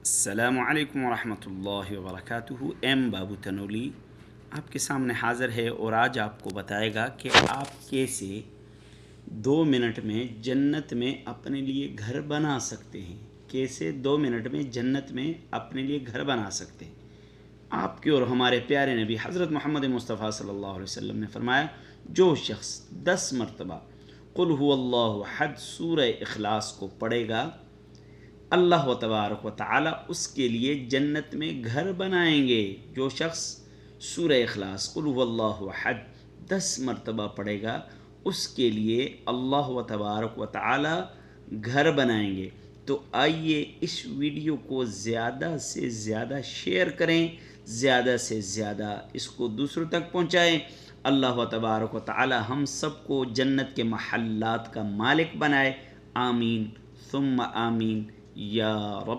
السلام علیکم ورحمۃ اللہ وبرکاتہ۔ ایم بابو تنولی آپ کے سامنے حاضر ہے اور آج آپ کو بتائے گا کہ آپ کیسے 2 منٹ میں جنت میں اپنے لیے گھر بنا سکتے ہیں۔ کیسے 2 منٹ میں جنت میں اپنے لیے گھر بنا سکتے ہیں۔ آپ کے اور ہمارے پیارے نبی حضرت محمد مصطفیٰ صلی اللہ علیہ وسلم نے فرمایا، جو شخص 10 مرتبہ قل هو اللہ احد سورہ اخلاص کو پڑھے گا، اللہ و تبارک و تعالی اس کے لیے جنت میں گھر بنائیں گے۔ جو شخص سورہ اخلاص قل هو اللہ احد 10 مرتبہ پڑھے گا، اس کے لیے اللہ و تبارک و تعالی گھر بنائیں گے۔ تو آئیے اس ویڈیو کو زیادہ سے زیادہ شیئر کریں، زیادہ سے زیادہ اس کو دوسروں تک پہنچائیں۔ اللہ و تبارک و تعالی ہم سب کو جنت کے محلات کا مالک بنائے۔ آمین ثم آمین یا رب۔